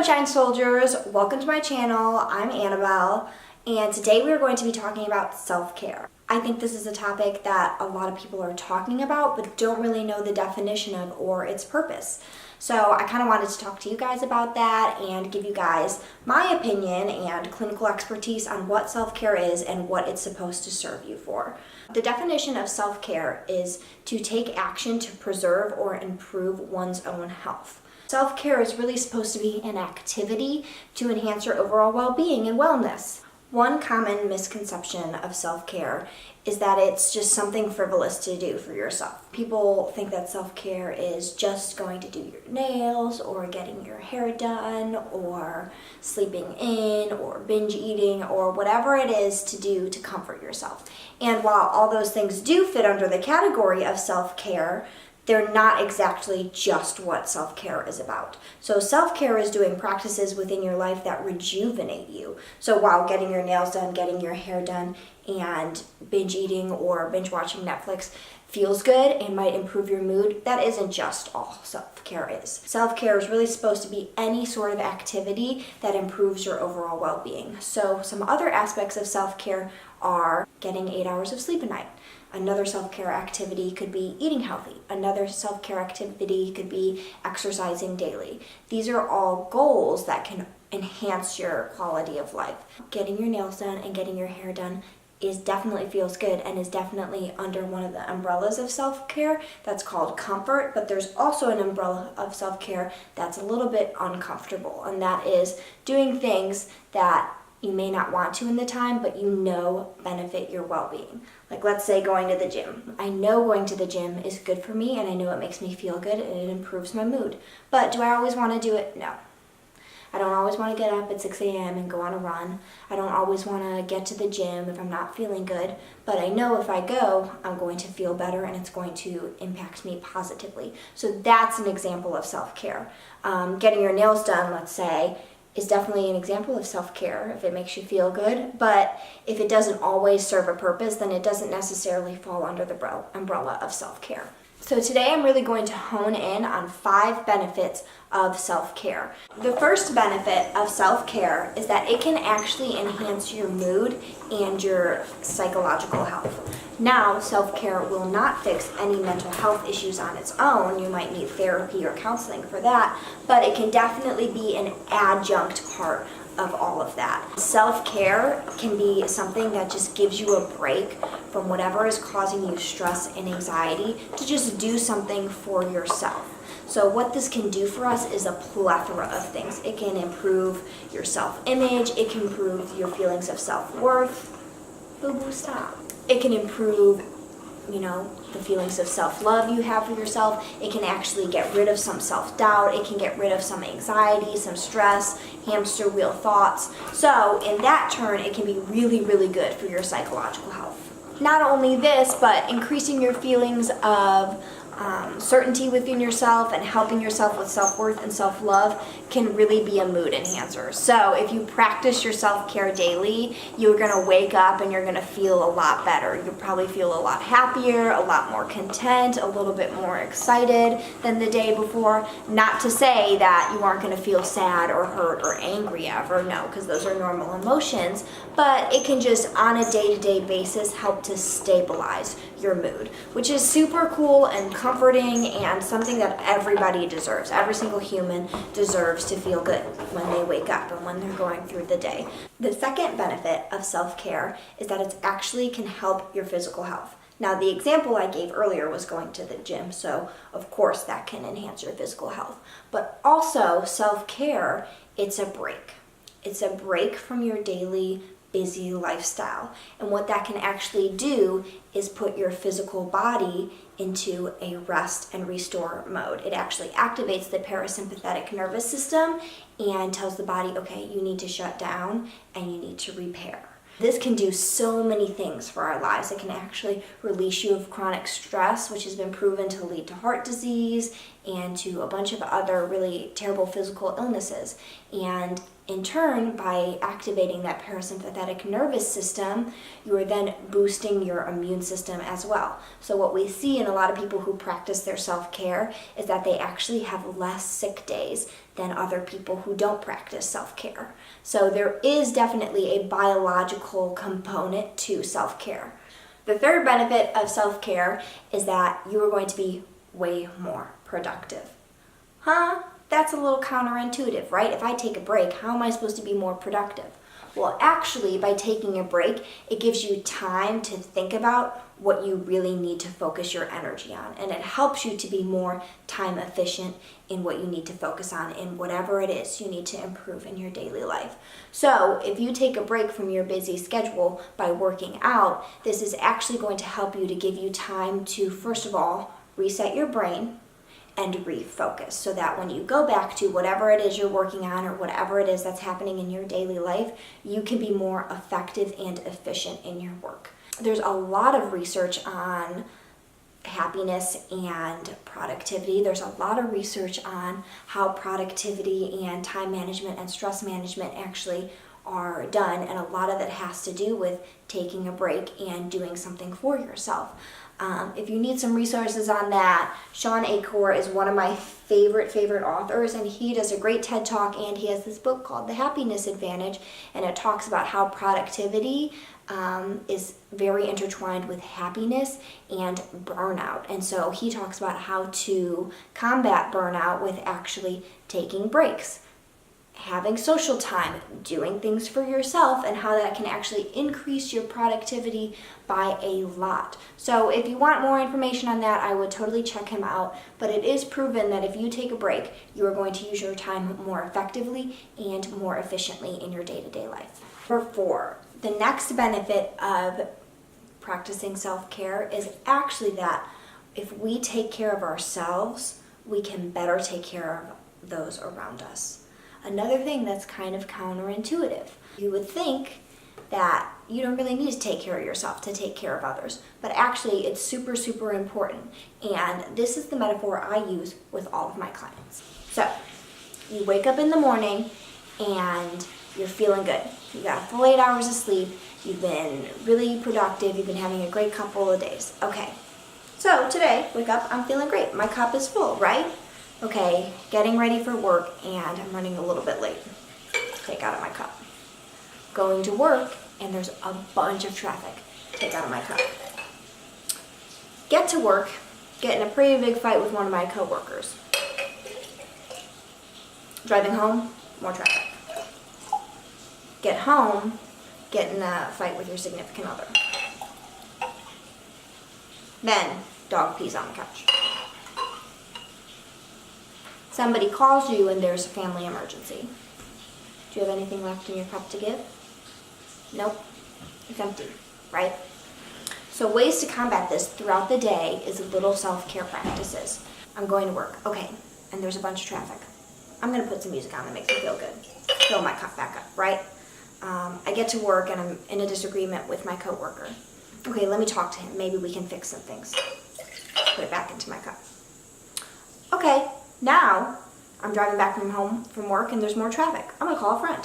Sunshine Soldiers, welcome to my channel. I'm Annabelle, and today we are going to be talking about self-care. I think this is a topic that a lot of people are talking about but don't really know the definition of or its purpose. So I kind of wanted to talk to you guys about that and give you guys my opinion and clinical expertise on what self-care is and what it's supposed to serve you for. The definition of self-care is to take action to preserve or improve one's own health. Self-care is really supposed to be an activity to enhance your overall well-being and wellness. One common misconception of self-care is that it's just something frivolous to do for yourself. People think that self-care is just going to do your nails or getting your hair done or sleeping in or binge eating or whatever it is to do to comfort yourself. And while all those things do fit under the category of self-care, they're not exactly just what self-care is about. So self-care is doing practices within your life that rejuvenate you. So while getting your nails done, getting your hair done, and binge eating or binge watching Netflix feels good and might improve your mood, that isn't just all self-care is. Self-care is really supposed to be any sort of activity that improves your overall well-being. So some other aspects of self-care are getting 8 hours of sleep a night. Another self-care activity could be eating healthy. Another self-care activity could be exercising daily. These are all goals that can enhance your quality of life. Getting your nails done and getting your hair done definitely feels good and is definitely under one of the umbrellas of self-care that's called comfort, but there's also an umbrella of self-care that's a little bit uncomfortable, and that is doing things that you may not want to in the time, but you know benefit your well-being. Like let's say going to the gym. I know going to the gym is good for me and I know it makes me feel good and it improves my mood. But do I always want to do it? No. I don't always want to get up at 6 a.m. and go on a run. I don't always want to get to the gym if I'm not feeling good. But I know if I go, I'm going to feel better and it's going to impact me positively. So that's an example of self-care. Getting your nails done, let's say, is definitely an example of self-care if it makes you feel good, but if it doesn't always serve a purpose, then it doesn't necessarily fall under the umbrella of self-care. So today I'm really going to hone in on 5 benefits of self-care. The first benefit of self-care is that it can actually enhance your mood and your psychological health. Now, self-care will not fix any mental health issues on its own. You might need therapy or counseling for that, but it can definitely be an adjunct part of all of that. Self-care can be something that just gives you a break from whatever is causing you stress and anxiety to just do something for yourself. So what this can do for us is a plethora of things. It can improve your self-image, it can improve your feelings of self-worth. Boo-boo, stop. It can improve, the feelings of self-love you have for yourself. It can actually get rid of some self-doubt. It can get rid of some anxiety, some stress, hamster wheel thoughts. So in that turn, it can be really, really good for your psychological health. Not only this, but increasing your feelings of certainty within yourself and helping yourself with self-worth and self-love can really be a mood enhancer. So if you practice your self-care daily, you're going to wake up and you're going to feel a lot better. You'll probably feel a lot happier, a lot more content, a little bit more excited than the day before. Not to say that you aren't going to feel sad or hurt or angry ever, no, because those are normal emotions, but it can just on a day-to-day basis help to stabilize your mood, which is super cool and comforting and something that everybody deserves. Every single human deserves to feel good when they wake up and when they're going through the day. The second benefit of self-care is that it actually can help your physical health. Now, the example I gave earlier was going to the gym, so of course that can enhance your physical health. But also, self-care, it's a break. It's a break from your daily busy lifestyle. And what that can actually do is put your physical body into a rest and restore mode. It actually activates the parasympathetic nervous system and tells the body, okay, you need to shut down and you need to repair. This can do so many things for our lives. It can actually release you of chronic stress, which has been proven to lead to heart disease and to a bunch of other really terrible physical illnesses. And in turn, by activating that parasympathetic nervous system, you are then boosting your immune system as well. So what we see in a lot of people who practice their self-care is that they actually have less sick days. than other people who don't practice self-care. So there is definitely a biological component to self-care. The third benefit of self-care is that you are going to be way more productive. That's a little counterintuitive, right? If I take a break, how am I supposed to be more productive? Well, actually, by taking a break, it gives you time to think about what you really need to focus your energy on. And it helps you to be more time efficient in what you need to focus on in whatever it is you need to improve in your daily life. So if you take a break from your busy schedule by working out, this is actually going to help you to give you time to, first of all, reset your brain and refocus, so that when you go back to whatever it is you're working on or whatever it is that's happening in your daily life, you can be more effective and efficient in your work. There's a lot of research on happiness and productivity. There's a lot of research on how productivity and time management and stress management actually are done, and a lot of it has to do with taking a break and doing something for yourself. If you need some resources on that, Shawn Achor is one of my favorite authors, and he does a great TED Talk, and he has this book called The Happiness Advantage, and it talks about how productivity is very intertwined with happiness and burnout. And so he talks about how to combat burnout with actually taking breaks, having social time, doing things for yourself, and how that can actually increase your productivity by a lot. So if you want more information on that, I would totally check him out. But it is proven that if you take a break, you are going to use your time more effectively and more efficiently in your day-to-day life. Number 4, the next benefit of practicing self-care is actually that if we take care of ourselves, we can better take care of those around us. Another thing that's kind of counterintuitive. You would think that you don't really need to take care of yourself to take care of others, but actually it's super, super important. And this is the metaphor I use with all of my clients. So you wake up in the morning and you're feeling good. You got a full 8 hours of sleep. You've been really productive. You've been having a great couple of days. Okay, so today, wake up, I'm feeling great. My cup is full, right? Okay, getting ready for work, and I'm running a little bit late. Take out of my cup. Going to work, and there's a bunch of traffic. Take out of my cup. Get to work, get in a pretty big fight with one of my coworkers. Driving home, more traffic. Get home, get in a fight with your significant other. Then, dog pees on the couch. Somebody calls you and there's a family emergency. Do you have anything left in your cup to give? Nope. It's empty, right? So ways to combat this throughout the day is little self-care practices. I'm going to work. Okay, and there's a bunch of traffic. I'm going to put some music on that makes me feel good. Fill my cup back up, right? I get to work and I'm in a disagreement with my coworker. Okay, let me talk to him. Maybe we can fix some things. Put it back into my cup. Okay, now I'm driving back from work and there's more traffic. I'm gonna call a friend.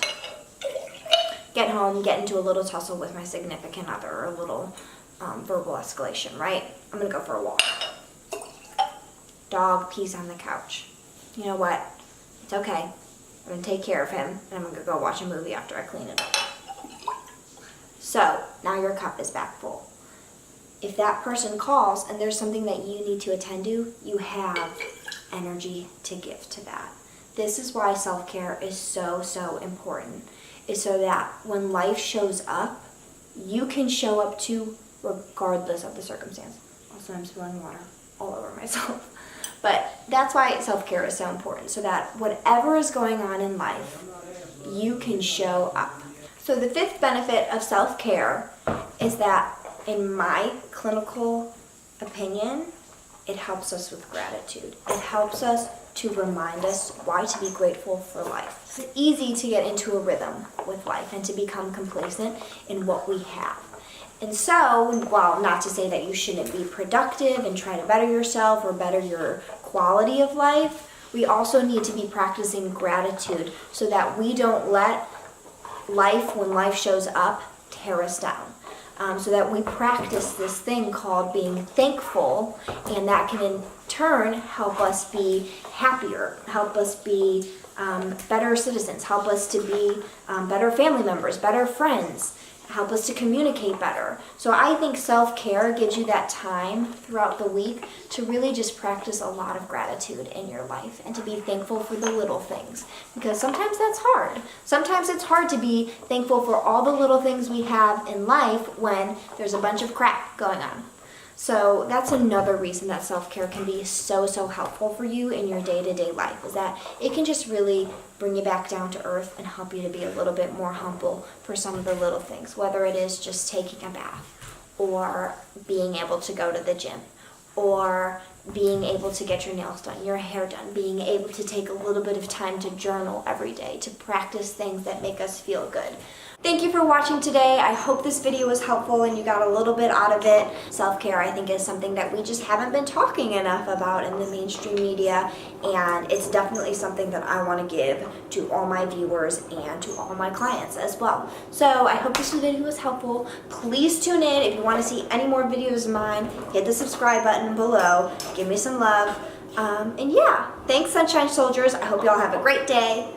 Get home, get into a little tussle with my significant other, or a little verbal escalation, right? I'm gonna go for a walk. Dog pees on the couch. You know what? It's okay. I'm gonna take care of him and I'm gonna go watch a movie after I clean it up. So now your cup is back full. If that person calls and there's something that you need to attend to, you have energy to give to that. This is why self-care is so, so important. Is so that when life shows up, you can show up to regardless of the circumstance. Also, I'm spilling water all over myself. But that's why self-care is so important, so that whatever is going on in life, you can show up. So the 5th benefit of self-care is that, in my clinical opinion, it helps us with gratitude. It helps us to remind us why to be grateful for life. It's easy to get into a rhythm with life and to become complacent in what we have. And so, while not to say that you shouldn't be productive and try to better yourself or better your quality of life, we also need to be practicing gratitude so that we don't let life, when life shows up, tear us down. so that we practice this thing called being thankful, and that can in turn help us be happier, help us be better citizens, help us to be better family members, better friends, help us to communicate better. So I think self-care gives you that time throughout the week to really just practice a lot of gratitude in your life and to be thankful for the little things, because sometimes that's hard. Sometimes it's hard to be thankful for all the little things we have in life when there's a bunch of crap going on. So that's another reason that self-care can be so helpful for you in your day-to-day life, is that it can just really bring you back down to earth and help you to be a little bit more humble for some of the little things, whether it is just taking a bath or being able to go to the gym or being able to get your nails done, your hair done, being able to take a little bit of time to journal every day, to practice things that make us feel good. Thank you for watching today. I hope this video was helpful and you got a little bit out of it. Self-care, I think, is something that we just haven't been talking enough about in the mainstream media, and it's definitely something that I want to give to all my viewers and to all my clients as well. So I hope this video was helpful. Please tune in if you want to see any more videos of mine. Hit the subscribe button below. Give me some love. And yeah, thanks, Sunshine Soldiers. I hope you all have a great day.